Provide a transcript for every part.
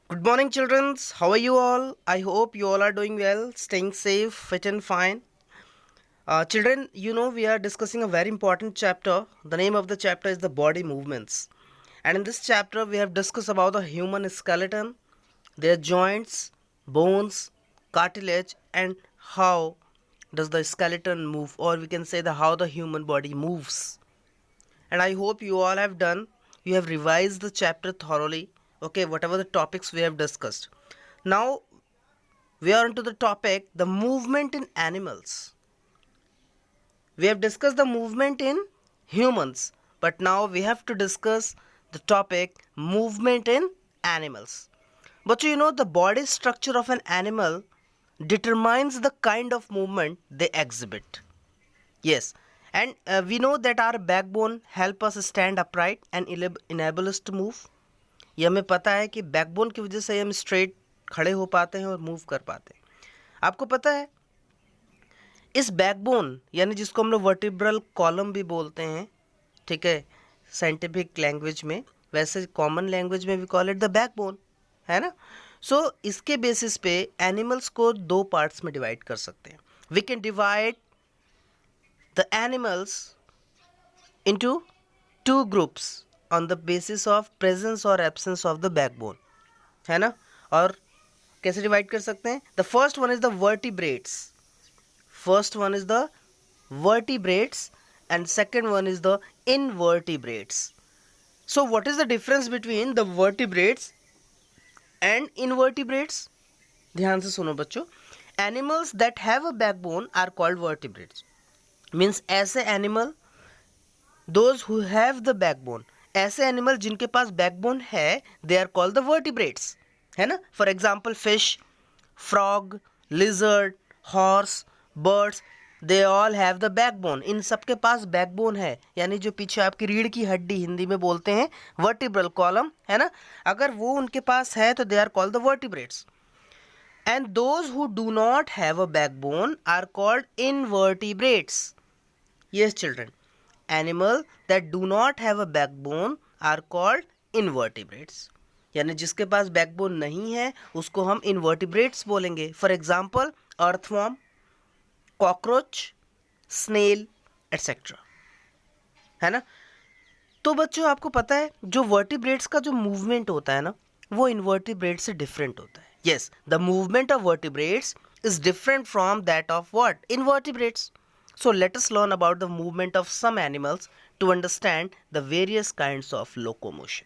Good morning, children. How are you all? I hope you all are doing well, staying safe, fit, and fine. Children, we are discussing a very important chapter. The name of the chapter is the body movements. And in this chapter, we have discussed about the human skeleton, their joints, bones, cartilage, and how does the skeleton move, or we can say how the human body moves. And I hope you all have done. You have revised the chapter thoroughly. Okay, whatever the topics we have discussed. Now we are into the topic the movement in animals. We have discussed the movement in humans, but now we have to discuss the topic movement in animals. But the body structure of an animal determines the kind of movement they exhibit. Yes, and we know that our backbone help us stand upright and enable us to move. ये हमें पता है कि backbone की वजह से हम straight खड़े हो पाते हैं और मूव कर पाते हैं. आपको पता है इस बैकबोन यानी जिसको हम लोग वर्टिब्रल कॉलम भी बोलते हैं, ठीक है, साइंटिफिक लैंग्वेज में, वैसे कॉमन लैंग्वेज में we call it the backbone, है ना. सो इसके बेसिस पे एनिमल्स को दो पार्ट्स में डिवाइड कर सकते हैं. We can divide the animals into two groups on the basis of presence और एब्सेंस ऑफ द बैकबोन, है ना. और कैसे डिवाइड कर सकते हैं? The first one is the vertebrates. First one is the vertebrates and second one is the invertebrates. So what is the difference between the vertebrates and invertebrates? ध्यान से सुनो बच्चों. Animals that have a backbone are called vertebrates. Means ऐसे animal, those who have the backbone, ऐसे animal जिनके पास backbone है, they are called the vertebrates, है ना. For example fish, frog, lizard, horse, birds, they all have the backbone. इन सबके पास backbone है, यानी जो पीछे आपकी रीढ़ की हड्डी हिंदी में बोलते हैं वर्टिब्रल कॉलम, है ना. अगर वो उनके पास है तो they are called the vertebrates. And those who do not have a backbone are called invertebrates. Yes children, animal that do not have a backbone are called invertebrates. यानी जिसके पास बैकबोन नहीं है उसको हम इनवर्टिब्रेट्स बोलेंगे. For example earthworm, cockroach, snail etcetera, है ना. तो बच्चों आपको पता है जो वर्टिब्रेट्स का जो मूवमेंट होता है ना, वो इनवर्टिब्रेट से डिफरेंट होता है. Yes, the movement of vertebrates is different from that of what? Invertebrates. So let us learn about the movement of some animals to understand the various kinds of locomotion.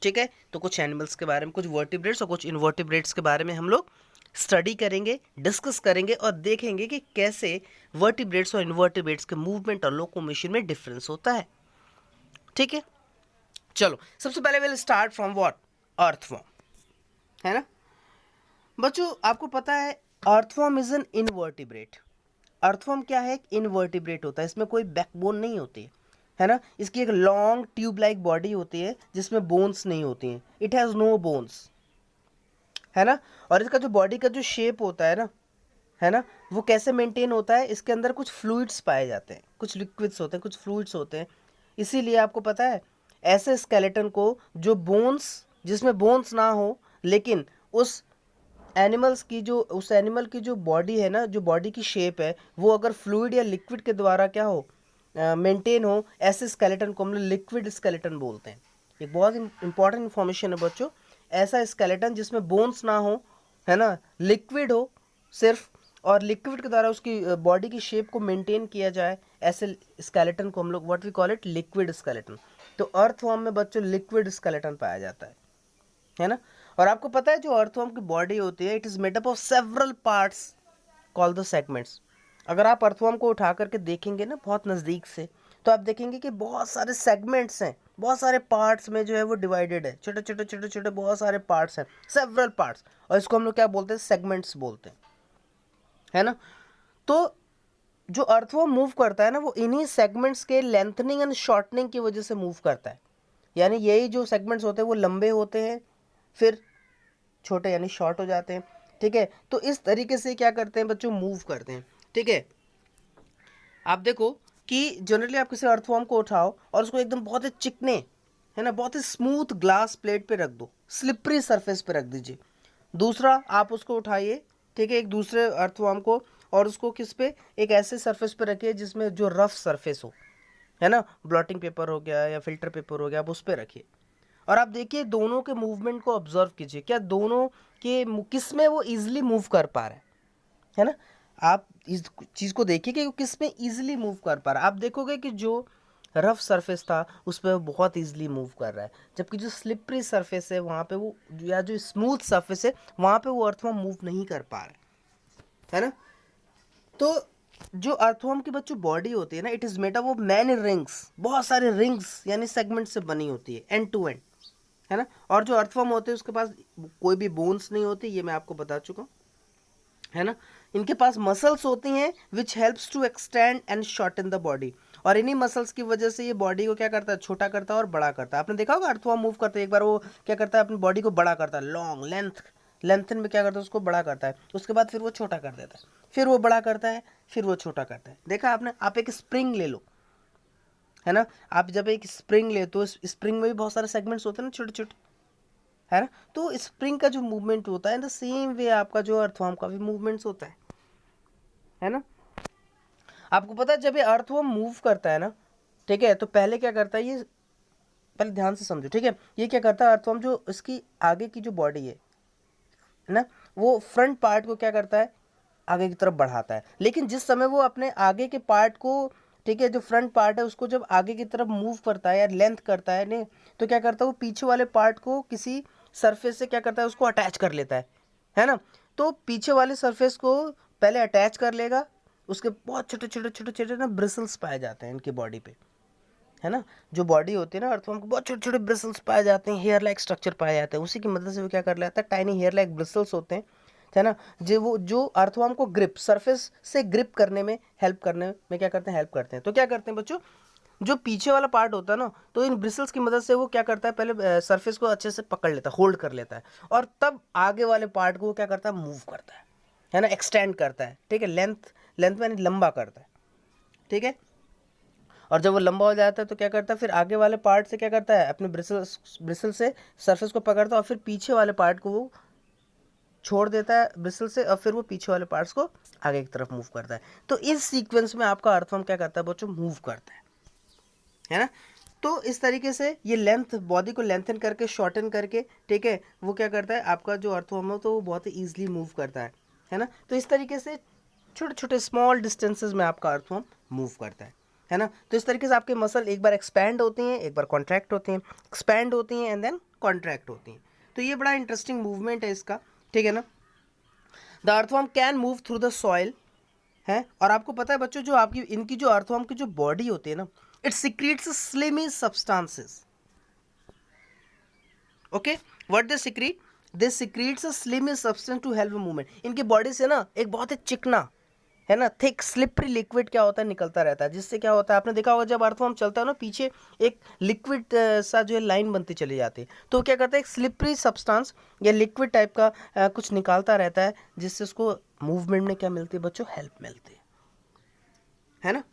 ठीक है, तो कुछ animals के बारे में, कुछ वर्टिब्रेट्स और कुछ इनवर्टिब्रेट्स के बारे में हम लोग स्टडी करेंगे, डिस्कस करेंगे और देखेंगे कि कैसे वर्टिब्रेट्स और इनवर्टिब्रेट्स के मूवमेंट और लोकोमोशन में डिफरेंस होता है. ठीक है, चलो सबसे पहले will start from what? Earthworm, है ना. बच्चों आपको पता है earthworm is an invertebrate. Earthworm क्या है? एक इनवर्टिब्रेट होता है, इसमें कोई बैकबोन नहीं होती है ना. इसकी एक लॉन्ग ट्यूब लाइक बॉडी होती है जिसमें बोन्स नहीं होती हैं. इट हैज़ नो बोन्स, है ना. और इसका जो बॉडी का जो शेप होता है ना, वो कैसे मेंटेन होता है? इसके अंदर कुछ फ्लूइड्स पाए जाते हैं, कुछ लिक्विड्स होते हैं, कुछ फ्लूइड्स होते हैं. इसीलिए आपको पता है ऐसे स्केलेटन को जो बोन्स, जिसमें बोन्स ना हो लेकिन उस एनिमल की जो बॉडी है ना, जो बॉडी की शेप है, वो अगर फ्लूइड या लिक्विड के द्वारा क्या हो, मेंटेन हो, ऐसे स्केलेटन को हम लोग लिक्विड स्केलेटन बोलते हैं. एक बहुत इंपॉर्टेंट इन्फॉर्मेशन है बच्चों. ऐसा स्केलेटन जिसमें बोन्स ना हो, है ना, लिक्विड हो सिर्फ, और लिक्विड के द्वारा उसकी बॉडी की शेप को मेंटेन किया जाए, ऐसे स्केलेटन को हम लोग what we call it? Liquid skeleton. तो अर्थवॉर्म में बच्चों लिक्विड स्केलेटन पाया जाता है ना. और आपको पता है जो अर्थवॉर्म की बॉडी होती है, it is made up of several parts called the segments. अगर आप अर्थवॉर्म को उठा करके देखेंगे ना बहुत नज़दीक से, तो आप देखेंगे कि बहुत सारे सेगमेंट्स हैं, बहुत सारे पार्ट्स में जो है वो डिवाइडेड है, छोटे छोटे छोटे छोटे बहुत सारे पार्ट्स हैं, सेवरल पार्ट्स. और इसको हम लोग क्या बोलते हैं? सेगमेंट्स बोलते हैं, है ना. तो जो अर्थवॉर्म मूव करता है ना, वो इन्हीं सेगमेंट्स के लेंथनिंग एंड शॉर्टनिंग की वजह से मूव करता है. यानी यही जो सेगमेंट्स होते हैं वो लंबे होते हैं, फिर छोटे यानी शॉर्ट हो जाते हैं. ठीक है, तो इस तरीके से क्या करते हैं बच्चों? मूव करते हैं. ठीक है, आप देखो कि जनरली आप किसी अर्थवॉर्म को उठाओ और उसको एकदम बहुत ही चिकने है ना, बहुत ही स्मूथ ग्लास प्लेट पे रख दो, स्लिपरी सरफेस पे रख दीजिए। दूसरा, आप उसको उठाइए, ठीक है, एक दूसरे अर्थवर्म को, और उसको किस पे, एक ऐसे सरफेस पे रखिए जिसमें जो रफ सरफेस हो, है ना, ब्लॉटिंग पेपर हो गया या फिल्टर पेपर हो गया, आप उस पर रखिए। और आप देखिए दोनों के मूवमेंट को ऑब्जर्व कीजिए, क्या दोनों के किस में वो इजीली मूव कर पा रहा है ना। आप इस चीज़ को देखिए कि वो किस में इजीली मूव कर पा रहा है। आप देखोगे कि जो रफ सरफेस था उस पर वो बहुत इजीली मूव कर रहा है, जबकि जो स्लिपरी सरफेस है वहाँ पे वो, या जो स्मूथ सरफेस है वहाँ पे वो अर्थवर्म मूव नहीं कर पा रहा है ना। तो जो अर्थवर्म की बच्चों बॉडी होती है ना, it is made up of many rings, बहुत सारे रिंग्स यानी सेगमेंट से बनी होती है, एंड टू एंड, है ना। और जो अर्थवर्म होते हैं उसके पास कोई भी बोन्स नहीं होती, ये मैं आपको बता चुका हूँ, है ना। इनके पास मसल्स होती हैं which helps to extend and shorten the body, और इन्हीं मसल्स की वजह से ये बॉडी को क्या करता है, छोटा करता है और बड़ा करता है। आपने देखा होगा अर्थवर्म मूव करते हैं, एक बार वो क्या करता है, अपनी बॉडी को बड़ा करता है, लॉन्ग लेंथन में क्या करता है, उसको बड़ा करता है, उसके बाद फिर वो छोटा कर देता है, फिर वो बड़ा करता है, फिर वो छोटा करता है। देखा आपने। आप एक स्प्रिंग ले लो, है ना, आप जब एक स्प्रिंग ले तो स्प्रिंग में भी बहुत सारे सेगमेंट्स होते हैं ना, छोटे छोटे, है ना। तो स्प्रिंग का जो मूवमेंट होता है द सेम वे आपका जो अर्थवर्म का भी मूवमेंट्स होता है ना। आपको पता है जब ये अर्थवर्म मूव करता है ना, ठीक है, तो पहले क्या करता है ये, पहले ध्यान से समझो, ठीक है। ये क्या करता है अर्थवर्म, जो इसकी आगे की जो बॉडी है ना, वो फ्रंट पार्ट को क्या करता है, आगे की तरफ बढ़ाता है। लेकिन जिस समय वो अपने आगे के पार्ट को, ठीक है, जो फ्रंट पार्ट है उसको जब आगे की तरफ मूव करता है या लेंथ करता है ने, तो क्या करता है वो पीछे वाले पार्ट को किसी सरफेस से क्या करता है, उसको अटैच कर लेता है ना। तो पीछे वाले सरफेस को पहले अटैच कर लेगा, उसके बहुत छोटे छोटे छोटे छोटे ना ब्रिसल्स पाए जाते हैं इनकी बॉडी पे, है ना। जो बॉडी होती है ना अर्थवर्म को, बहुत छोटे छोटे ब्रिसल्स पाए जाते हैं, हेयर लाइक स्ट्रक्चर पाए जाते हैं, उसी की मदद से वो क्या कर लेता है, टाइनी हेयर लाइक ब्रिसल्स होते हैं, है ना। जो अर्थवर्म को ग्रिप, सरफेस से ग्रिप करने में, हेल्प करने में क्या करते हैं, हेल्प करते हैं। तो क्या करते हैं बच्चों, जो पीछे वाला पार्ट होता है ना, तो इन ब्रिसल्स की मदद से वो क्या करता है, पहले सरफेस को अच्छे से पकड़ लेता है, होल्ड कर लेता है, और तब आगे वाले पार्ट को वो क्या करता है, मूव करता है ना, एक्सटेंड करता है, ठीक है, लेंथ में लंबा करता है, ठीक है। और जब वो लंबा हो जाता है तो क्या करता है, फिर आगे वाले पार्ट से क्या करता है, अपने ब्रिसल से सरफेस को पकड़ता है, और फिर पीछे वाले पार्ट को वो छोड़ देता है ब्रिसल से, और फिर वो पीछे वाले पार्ट्स को आगे की तरफ मूव करता है। तो इस सीक्वेंस में आपका अर्थवर्म क्या करता है बच्चों, मूव करता है ना। तो इस तरीके से ये लेंथ, बॉडी को लेंथन करके, शॉर्टन करके, ठीक है, वो क्या करता है, आपका जो अर्थवर्म है तो वो बहुत ही ईजिली मूव करता है ना। तो इस तरीके से छोटे छोटे स्मॉल डिस्टेंसेस में आपका अर्थवर्म मूव करता है ना। तो इस तरीके से आपके मसल एक बार एक्सपैंड होती हैं, एक बार कॉन्ट्रैक्ट होती हैं, एक्सपैंड होती हैं एंड देन कॉन्ट्रैक्ट होती हैं। तो ये बड़ा इंटरेस्टिंग मूवमेंट है इसका, ठीक है ना। The earthworm can move through the soil, है। और आपको पता है बच्चों, जो आपकी इनकी जो अर्थवर्म की जो बॉडी होती है ना, it secretes slimy substances, okay. What they secrete, they secretes a slimy substance to help movement. इनकी बॉडी से ना एक बहुत ही चिकना, है ना, थिक स्लिपरी लिक्विड क्या होता है, निकलता रहता है, जिससे क्या होता है, आपने देखा होगा जब अर्थवर्म चलता है ना, पीछे एक लिक्विड सा जो है लाइन बनती चली जाती है, तो क्या करता है, एक स्लिपरी सब्सटेंस या लिक्विड टाइप का कुछ निकालता रहता है, जिससे उसको मूवमेंट में क्या मिलती है बच्चों, हेल्प मिलती है ना।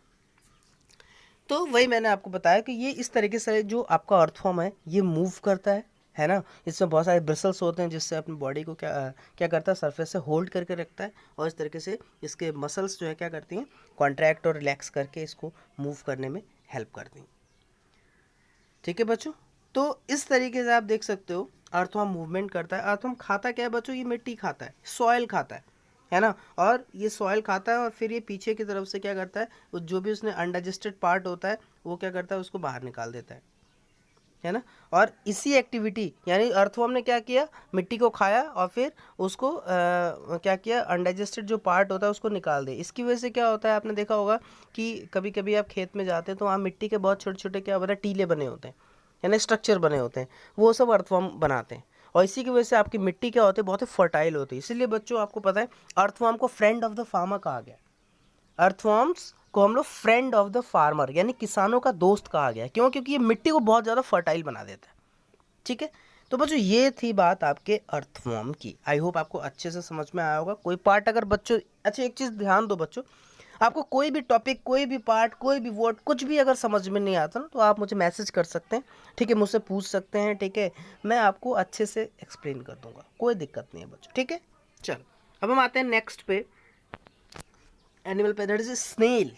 तो वही मैंने आपको बताया कि ये इस तरीके से जो आपका अर्थवर्म है ये मूव करता है ना। इसमें बहुत सारे ब्रिसल्स होते हैं जिससे अपनी बॉडी को क्या क्या करता है, सरफेस से होल्ड करके रखता है, और इस तरीके से इसके मसल्स जो है क्या करती हैं, कॉन्ट्रैक्ट और रिलैक्स करके इसको मूव करने में हेल्प करती हैं, ठीक है बच्चों। तो इस तरीके से आप देख सकते हो अर्थवर्म मूवमेंट करता है। अर्थवर्म खाता क्या है बच्चों, ये मिट्टी खाता है, सॉइल खाता है ना। और ये सॉइल खाता है और फिर ये पीछे की तरफ से क्या करता है, जो भी उसने अनडाइजेस्टेड पार्ट होता है वो क्या करता है, उसको बाहर निकाल देता है ना। और इसी एक्टिविटी, यानी अर्थवर्म ने क्या किया, मिट्टी को खाया और फिर उसको क्या किया, अनडाइजेस्टेड जो पार्ट होता है उसको निकाल दे। इसकी वजह से क्या होता है, आपने देखा होगा कि कभी कभी आप खेत में जाते हैं तो वहाँ मिट्टी के बहुत छोटे छोटे क्या होता है, टीले बने होते हैं, यानी स्ट्रक्चर बने होते हैं, वो सब अर्थवर्म बनाते हैं। और इसी की वजह से आपकी मिट्टी क्या होती है, बहुत ही फर्टाइल होती है। इसलिए बच्चों आपको पता है अर्थवर्म को फ्रेंड ऑफ द फार्मर कहा गया। अर्थवर्म्स को हम लोग फ्रेंड ऑफ द फार्मर यानी किसानों का दोस्त कहा गया, क्यों, क्योंकि ये मिट्टी को बहुत ज़्यादा फर्टाइल बना देता है, ठीक है। तो बच्चों ये थी बात आपके अर्थवर्म की। आई होप आपको अच्छे से समझ में आया होगा। कोई पार्ट अगर बच्चों, अच्छा एक चीज़ ध्यान दो बच्चों, आपको कोई भी टॉपिक, कोई भी पार्ट, कोई भी वर्ड, कुछ भी अगर समझ में नहीं आता ना तो आप मुझे मैसेज कर सकते हैं, ठीक है, मुझसे पूछ सकते हैं, ठीक है, मैं आपको अच्छे से एक्सप्लेन कर दूंगा, कोई दिक्कत नहीं है बच्चों, ठीक है। चलो अब हम आते हैं नेक्स्ट पे, एनिमल पे, that is snail,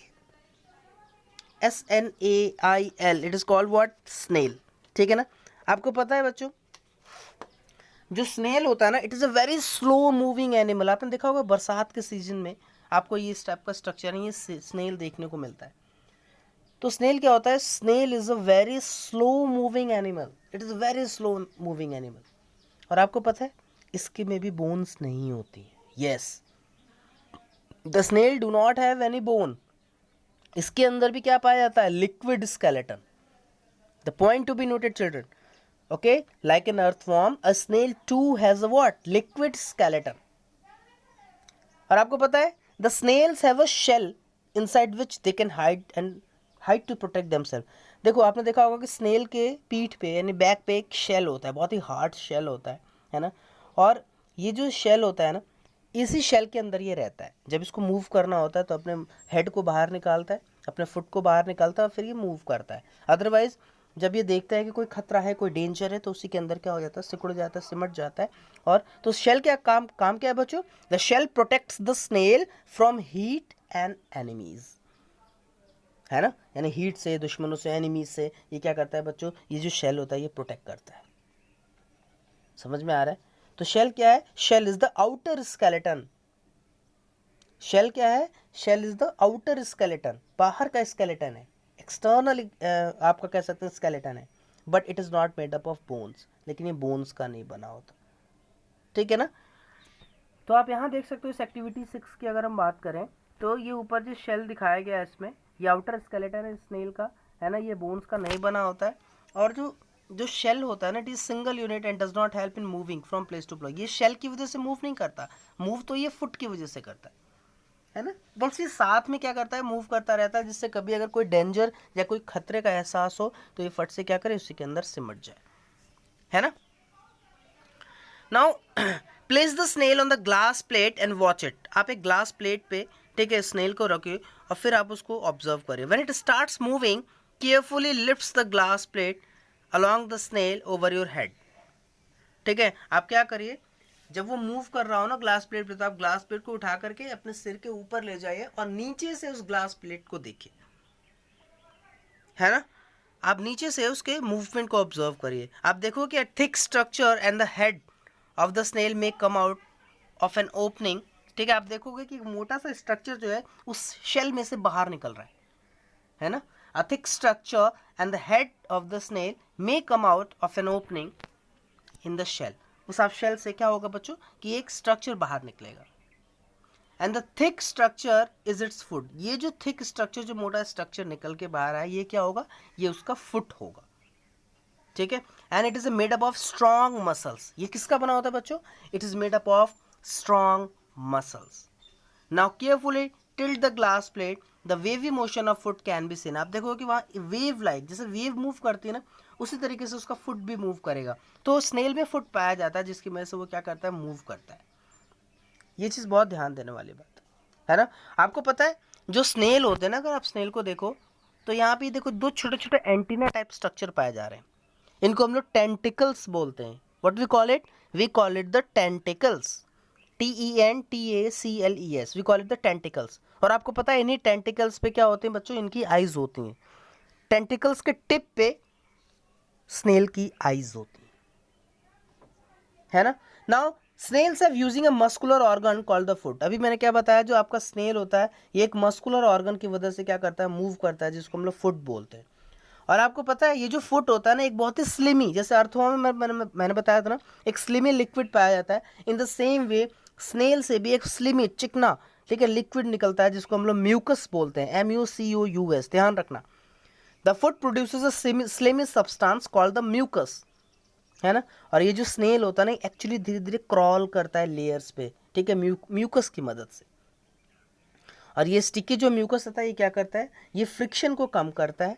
SNAIL, it is called what, snail, ठीक है ना। आपको पता है बच्चों, जो स्नेल होता है ना, it is a very slow moving animal. आपने देखा होगा बरसात के सीजन में आपको ये इस टाइप का स्ट्रक्चर है, ये स्नेल देखने को मिलता है। तो स्नेल क्या होता है, snail is a very slow moving animal, it is a very slow moving animal. और आपको पता है इसके में भी बोन्स नहीं होती, yes, the snail do not have any bone. इसके अंदर भी क्या पाया जाता है, liquid skeleton. The point to be noted children, okay, like an earthworm, a snail too has a what, liquid skeleton. और आपको पता है the snails have a shell inside which they can hide to protect themselves. देखो आपने देखा होगा कि snail के पीठ पे यानी बैक पे एक शेल होता है, बहुत ही हार्ड शेल होता है ना। और ये जो शेल होता है ना, इसी शेल के अंदर ये रहता है। जब इसको मूव करना होता है तो अपने हेड को बाहर निकालता है, अपने फुट को बाहर निकालता है और फिर ये मूव करता है। अदरवाइज जब ये देखता है कि कोई खतरा है, कोई डेंजर है, तो उसी के अंदर क्या हो जाता है, सिकुड़ जाता है, सिमट जाता है। और तो शेल क्या काम क्या है बच्चों, the shell protects the snail from heat and enemies, है ना, यानी हीट से, दुश्मनों से, एनिमीज से ये क्या करता है बच्चों, ये जो शेल होता है ये प्रोटेक्ट करता है। समझ में आ रहा है। तो शेल क्या है, shell is the outer skeleton. Shell क्या है, shell is the outer skeleton, बाहर का स्केलेटन है, एक्सटर्नल आपका कह सकते हैं स्केलेटन है, but it is not made up of bones, लेकिन ये बोन्स का नहीं बना होता, ठीक है ना। तो आप यहाँ देख सकते हो इस एक्टिविटी 6 की अगर हम बात करें तो ये ऊपर जो शेल दिखाया गया है इसमें, ये आउटर स्केलेटन है स्नेल का, है ना, ये बोन्स का नहीं बना होता है। और जो जो शेल होता है ना, it is single unit and does not help in moving from place to place. ये शेल की वजह से मूव नहीं करता, मूव तो ये फुट की वजह से करता है ना, बस ये साथ में क्या करता है, मूव करता रहता है, जिससे कभी अगर कोई डेंजर या कोई खतरे का एहसास हो तो ये फट से क्या करे, उसी के अंदर सिमट जाए, है ना। Now place the snail on the glass plate and watch it. आप एक ग्लास प्लेट पे, ठीक है, स्नेल को रखिए और फिर आप उसको ऑब्जर्व करिए। When it starts moving carefully lifts the glass plate along the snail over your head, ठीक है। आप क्या करिए, जब वो मूव कर रहा हो ना ग्लास प्लेट पे, तो आप ग्लास प्लेट को उठा करके अपने सिर के ऊपर ले जाइए और नीचे से उस ग्लास प्लेट को देखिए, है ना। आप नीचे से उसके मूवमेंट को ऑब्जर्व करिए। आप देखो कि thick structure and the head of the snail में come out of an opening, ठीक है। आप देखोगे कि मोटा सा स्ट्रक्चर जो है उस शेल में से बाहर निकल रहा है ना। A thick structure and the head of the snail may come out of an opening in the shell. उस आप शेल से क्या होगा बच्चों कि एक स्ट्रक्चर बाहर निकलेगा, and the thick structure is it's foot. ये जो थिक स्ट्रक्चर, जो मोटा स्ट्रक्चर निकल के बाहर आया, ये क्या होगा, ये उसका फुट होगा, ठीक है। And it is made up of strong muscles. ये किसका बना होता है बच्चों, it is made up of strong muscles. Now carefully tilt the glass plate, the wavy motion of foot can be seen. आप देखो कि वहाँ वेव लाइक, जैसे वेव मूव करती है ना, उसी तरीके से उसका फुट भी मूव करेगा। तो स्नेल में फुट पाया जाता है, जिसकी वजह से वो क्या करता है, मूव करता है। ये चीज़ बहुत ध्यान देने वाली बात है ना। आपको पता है जो स्नेल होते हैं ना, अगर आप स्नेल को देखो तो यहाँ पे देखो दो छोटे छोटे एंटीना टाइप स्ट्रक्चर पाए जा रहे हैं। इनको हम लोग टेंटिकल्स बोलते हैं। What we call it, we call it the tentacles, TENTACLES, we call it the tentacles. और आपको पता है इन्हीं टेंटिकल्स पे क्या होते हैं बच्चों, इनकी आइज होती हैं। टेंटिकल्स के टिप पे स्नेल की आइज होती है ना। Now snails have using a muscular organ called the foot. अभी मैंने क्या बताया, जो आपका स्नेल होता है ये एक मस्कुलर ऑर्गन की वजह से क्या करता है, मूव करता है, जिसको हम लोग फुट बोलते हैं। और आपको पता है ये जो फुट होता है ना, एक बहुत ही स्लिमी, जैसे अर्थवर्म में मैंने बताया था ना, एक स्लिमी लिक्विड पाया जाता है। In the same way snail से भी एक स्लिमी चिकना, ठीक है, लिक्विड निकलता है, जिसको हम लोग म्यूकस बोलते हैं, MUCOUS, ध्यान रखना। The foot produces a slimy substance called the mucus, है ना। और ये जो स्नेल होता है ना, एक्चुअली धीरे धीरे क्रॉल करता है लेयर्स पे, ठीक है, म्यूकस की मदद से। और ये स्टिकी जो म्यूकस होता है, ये क्या करता है, ये फ्रिक्शन को कम करता है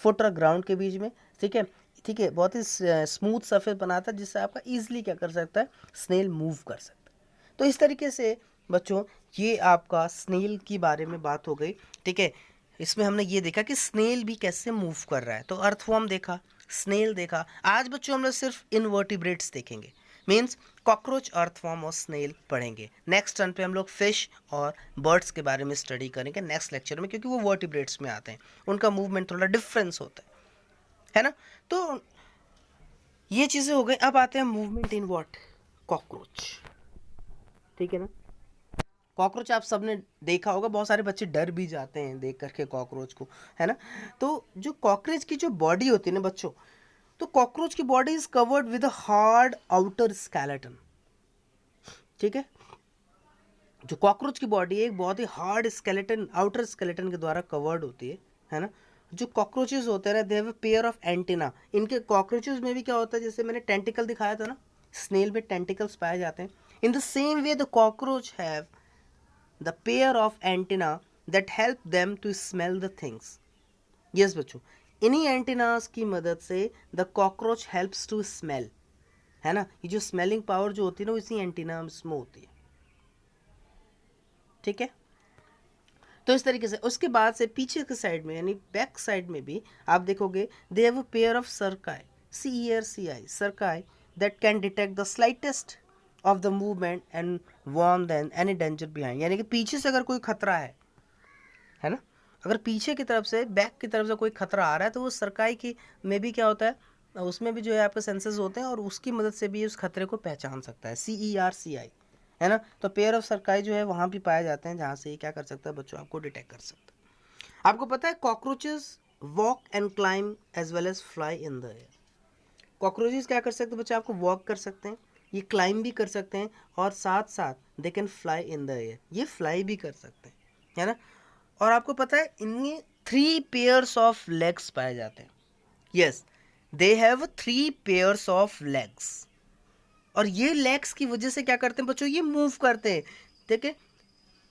फुट और ग्राउंड के बीच में, ठीक है, ठीक है, बहुत ही स्मूथ सरफेस बनाता है, जिससे आपका ईजिली क्या कर सकता है, स्नेल मूव कर सकता है। तो इस तरीके से बच्चों ये आपका स्नेल की बारे में बात हो गई, ठीक है। इसमें हमने ये देखा कि स्नेल भी कैसे मूव कर रहा है, तो अर्थवर्म देखा, स्नेल देखा। आज बच्चों हम लोग सिर्फ इनवर्टिब्रेट्स देखेंगे, मीन्स कॉकरोच, अर्थवर्म और स्नेल पढ़ेंगे। नेक्स्ट टर्न पे हम लोग फिश और बर्ड्स के बारे में स्टडी करेंगे नेक्स्ट लेक्चर में, क्योंकि वो वर्टिब्रेट्स में आते हैं, उनका मूवमेंट थोड़ा डिफरेंस होता है ना। तो ये चीज़ें हो गई। अब आते हैं मूवमेंट इन व्हाट, कॉकरोच, ठीक है ना। कॉकरोच आप सबने देखा होगा, बहुत सारे बच्चे डर भी जाते हैं देख करके कॉकरोच को, है ना। तो जो कॉकरोच की जो बॉडी होती है ना बच्चों, तो कॉकरोच की body is covered with a hard outer skeleton, ठीक है। जो कॉकरोच की बॉडी है एक बहुत ही हार्ड स्केलेटन, आउटर स्केलेटन के द्वारा कवर्ड होती है ना। जो कॉकरोचेस होते हैं ना, दे have a pair of antenna. इनके कॉकरोचेस में भी क्या होता है, जैसे मैंने टेंटिकल दिखाया था ना, स्नेल में टेंटिकल्स पाए जाते हैं। इन the same way the cockroach have the pair of antenna that help them to smell the things. Yes बच्चों, इन्हीं एंटीनास की मदद से the cockroach helps to smell, है ना। ये जो स्मेलिंग पावर जो होती है ना, वो इसी एंटीनास में होती है, ठीक है। तो इस तरीके से उसके बाद से पीछे के साइड में यानी बैक साइड में भी आप देखोगे, they have a pair of cerci, CERCI, cerci, that can detect the slightest of the movement and warn then any danger behind. यानी कि पीछे से अगर कोई खतरा है ना, अगर पीछे की तरफ से, बैक की तरफ से कोई खतरा आ रहा है, तो वो सरकाई की में भी क्या होता है, उसमें भी जो है आपके सेंसर्स होते हैं और उसकी मदद से भी उस खतरे को पहचान सकता है, CERCI, है ना। तो पेयर ऑफ सरकाई जो है वहाँ भी पाए जाते हैं, जहाँ से ये क्या कर सकता है बच्चों, आपको डिटेक्ट कर सकता है। आपको पता है cockroaches walk and climb as well as fly in the air. Cockroaches क्या कर सकते हैं बच्चे, आपको वॉक कर सकते हैं, ये क्लाइंब भी कर सकते हैं, और साथ साथ they can fly in the air, ये फ्लाई भी कर सकते हैं, है ना। और आपको पता है इनमें 3 पेयर्स ऑफ लेग्स पाए जाते हैं। Yes, they have 3 pairs of legs, और ये लेग्स की वजह से क्या करते हैं बच्चों, ये मूव करते हैं, ठीक है।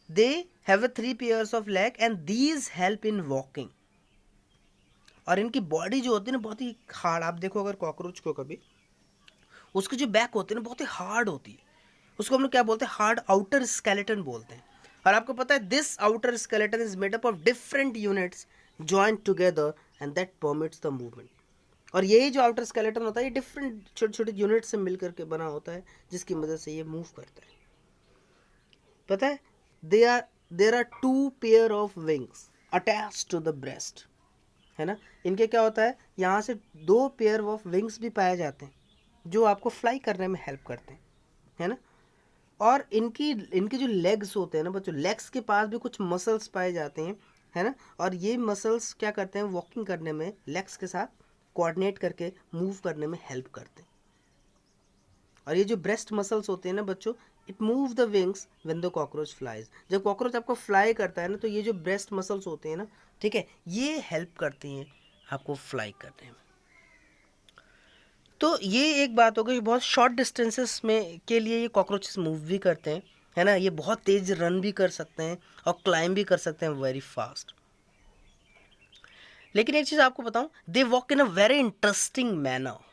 They have 3 pairs of leg and these help in walking. और इनकी बॉडी जो होती है ना बहुत ही हार्ड, आप देखो अगर कॉकरोच को कभी, उसकी जो बैक होती है ना बहुत ही हार्ड होती है, उसको हम लोग क्या बोलते हैं, हार्ड आउटर स्केलेटन बोलते हैं। और आपको पता है this outer skeleton is made up of different units joint together and that permits the movement. और यही जो आउटर स्केलेटन होता है, ये डिफरेंट छोटे छोटे यूनिट से मिलकर के बना होता है, जिसकी मदद से ये मूव करता है। पता है there are 2 pair of wings attached to the breast, है ना। इनके क्या होता है, यहाँ से 2 पेयर ऑफ विंग्स भी पाए जाते हैं, जो आपको फ्लाई करने में हेल्प करते हैं, है ना। और इनकी इनके जो लेग्स होते हैं ना बच्चों, लेग्स के पास भी कुछ मसल्स पाए जाते हैं, है ना। और ये मसल्स क्या करते हैं, वॉकिंग करने में लेग्स के साथ कोऑर्डिनेट करके मूव करने में हेल्प करते हैं। और ये जो ब्रेस्ट मसल्स होते हैं ना बच्चों, it move the wings when the cockroach flies. जब कॉकरोच आपको फ्लाई करता है ना, तो ये जो ब्रेस्ट मसल्स होते हैं ना, ठीक है, ये हेल्प करती हैं आपको फ्लाई करने में। तो ये एक बात हो गई, बहुत शॉर्ट डिस्टेंसेस में के लिए ये कॉकरोचेस मूव भी करते हैं, है ना। ये बहुत तेज रन भी कर सकते हैं और क्लाइंब भी कर सकते हैं वेरी फास्ट। लेकिन एक चीज़ आपको बताऊं, they walk in a very interesting manner.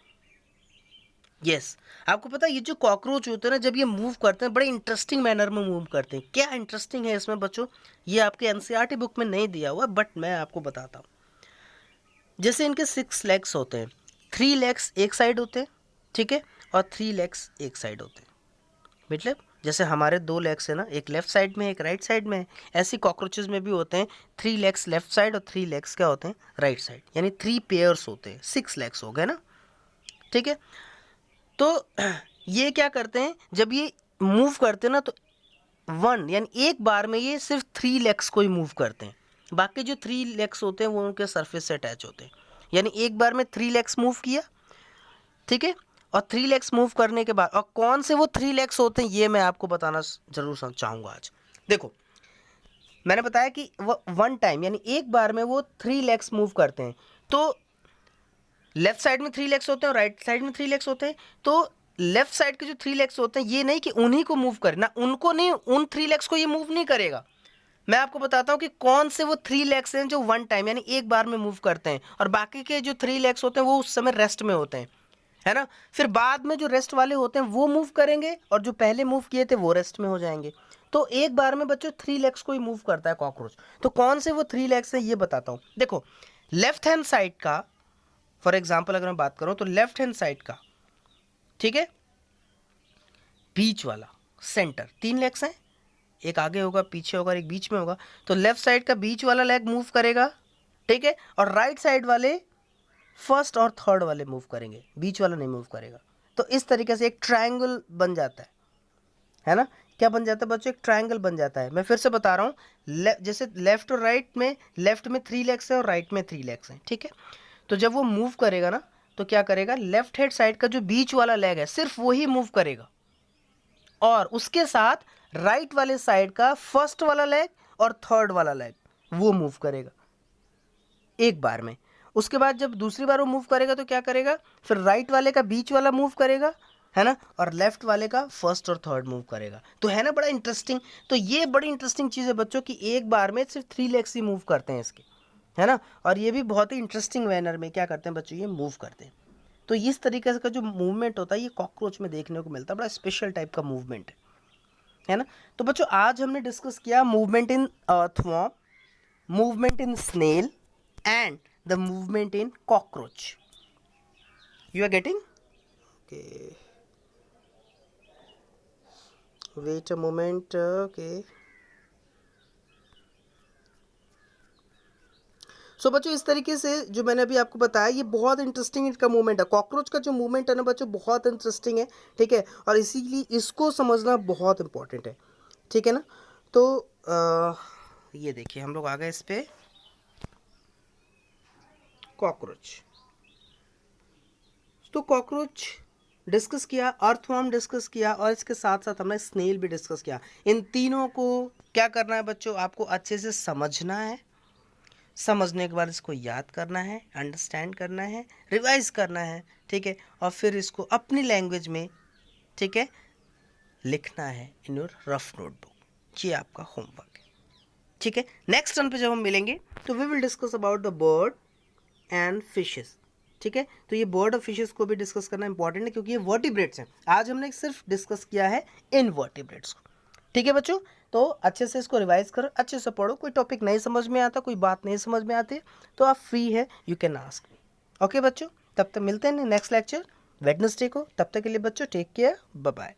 Yes, आपको पता है ये जो कॉकरोच होते हैं ना, जब ये मूव करते हैं बड़े इंटरेस्टिंग मैनर में मूव करते हैं। क्या इंटरेस्टिंग है इसमें बच्चों, ये आपके एनसीईआरटी बुक में नहीं दिया हुआ, बट मैं आपको बताता हूँ। जैसे इनके 6 लेग्स होते हैं, 3 लेग्स एक साइड होते हैं, ठीक है, और 3 लेग्स एक साइड होते हैं। मतलब जैसे हमारे 2 लेग्स है ना, एक लेफ्ट साइड में एक राइट साइड में है, ऐसे कॉकरोचेस में भी होते हैं 3 लेग्स लेफ्ट साइड और 3 लेग्स क्या होते हैं, राइट साइड, यानी 3 पेयर्स होते हैं, 6 लेग्स हो गए ना, ठीक है। तो ये क्या करते हैं, जब ये मूव करते हैं ना, तो वन यानी एक बार में ये सिर्फ 3 लेग्स को ही मूव करते हैं, बाकी जो 3 लेग्स होते हैं वो उनके सरफेस से अटैच होते हैं। यानी एक बार में 3 लेग्स मूव किया, ठीक है, और 3 लेग्स मूव करने के बाद, और कौन से वो 3 लेग्स होते हैं ये मैं आपको बताना जरूर चाहूँगा आज। देखो मैंने बताया कि वो वन टाइम यानी एक बार में वो 3 लेग्स मूव करते हैं, तो लेफ्ट साइड में 3 लेग्स होते हैं और राइट साइड में 3 लेग्स होते हैं। तो लेफ्ट साइड के जो 3 लेग्स होते हैं, ये नहीं कि उन्हीं को मूव करे ना, उनको नहीं, उन 3 लेग्स को ये मूव नहीं करेगा। मैं आपको बताता हूँ कि कौन से वो 3 लेग्स हैं जो वन टाइम यानी एक बार में मूव करते हैं, और बाकी के जो 3 लेग्स होते हैं वो उस समय रेस्ट में होते हैं, है ना। फिर बाद में जो रेस्ट वाले होते हैं वो मूव करेंगे, और जो पहले मूव किए थे वो रेस्ट में हो जाएंगे। तो एक बार में बच्चों 3 लेग्स को ही मूव करता है कॉकरोच। तो कौन से वो 3 लेग्स हैं ये बताता हूँ। देखो लेफ्ट हैंड साइड का फॉर एग्जाम्पल अगर मैं बात करूँ तो लेफ्ट हैंड साइड का, ठीक है, बीच वाला सेंटर 3 लेग्स हैं, एक आगे होगा, पीछे होगा, एक बीच में होगा। तो लेफ्ट साइड का बीच वाला लेग मूव करेगा, ठीक है, और राइट साइड वाले फर्स्ट और थर्ड वाले मूव करेंगे, बीच वाला नहीं मूव करेगा। तो इस तरीके से एक ट्रायंगल बन जाता है ना। क्या बन जाता है बच्चों? एक ट्रायंगल बन जाता है। मैं फिर से बता रहा हूँ, जैसे लेफ्ट और राइट में, लेफ्ट में 3 लेग्स है और राइट में 3 लेग्स हैं, ठीक है। तो जब वो मूव करेगा ना तो क्या करेगा, लेफ्ट हैंड साइड का जो बीच वाला लेग है सिर्फ वही मूव करेगा, और उसके साथ राइट वाले साइड का फर्स्ट वाला लेग और थर्ड वाला लेग वो मूव करेगा एक बार में। उसके बाद जब दूसरी बार वो मूव करेगा तो क्या करेगा, फिर राइट वाले का बीच वाला मूव करेगा, है ना, और लेफ्ट वाले का फर्स्ट और थर्ड मूव करेगा। तो है ना बड़ा इंटरेस्टिंग। तो ये बड़ी इंटरेस्टिंग चीज़ है बच्चों की एक बार में सिर्फ 3 लेग्स ही मूव करते हैं इसके, है ना। और ये भी बहुत ही इंटरेस्टिंग मैनर में क्या करते हैं बच्चों, ये मूव करते हैं। तो इस तरीके से का जो मूवमेंट होता है ये कॉकरोच में देखने को मिलता है, बड़ा स्पेशल टाइप का मूवमेंट है ना। तो बच्चों आज हमने डिस्कस किया movement in earthworm, movement in snail and the movement in cockroach. You are getting? Okay, wait a moment. Okay, so बच्चों इस तरीके से जो मैंने अभी आपको बताया ये बहुत इंटरेस्टिंग इनका मूवमेंट है। कॉकरोच का जो मूवमेंट है ना बच्चों बहुत इंटरेस्टिंग है, ठीक है, और इसीलिए इसको समझना बहुत इंपॉर्टेंट है, ठीक है ना। तो ये देखिए हम लोग आ गए इस पे कॉकरोच। तो कॉकरोच डिस्कस किया, अर्थवर्म डिस्कस किया, और इसके साथ साथ हमने स्नेल भी डिस्कस किया। इन तीनों को क्या करना है बच्चों, आपको अच्छे से समझना है, समझने के बाद इसको याद करना है, अंडरस्टैंड करना है, रिवाइज करना है, ठीक है, और फिर इसको अपनी लैंग्वेज में, ठीक है, लिखना है इन योर रफ नोटबुक। ये आपका होमवर्क है, ठीक है। नेक्स्ट टर्न पे जब हम मिलेंगे तो we will discuss about the bird and fishes, ठीक है। तो ये बर्ड और फिशेस को भी डिस्कस करना इंपॉर्टेंट है क्योंकि ये वर्टिब्रेट्स हैं। आज हमने सिर्फ डिस्कस किया है इनवर्टिब्रेट्स को, ठीक है बच्चों। तो अच्छे से इसको रिवाइज करो, अच्छे से पढ़ो। कोई टॉपिक नहीं समझ में आता, कोई बात नहीं समझ में आती तो आप फ्री है, you can ask me. Okay बच्चों, तब तक मिलते हैं नेक्स्ट लेक्चर वेडनेसडे को। तब तक के लिए बच्चों टेक केयर, बाय बाय।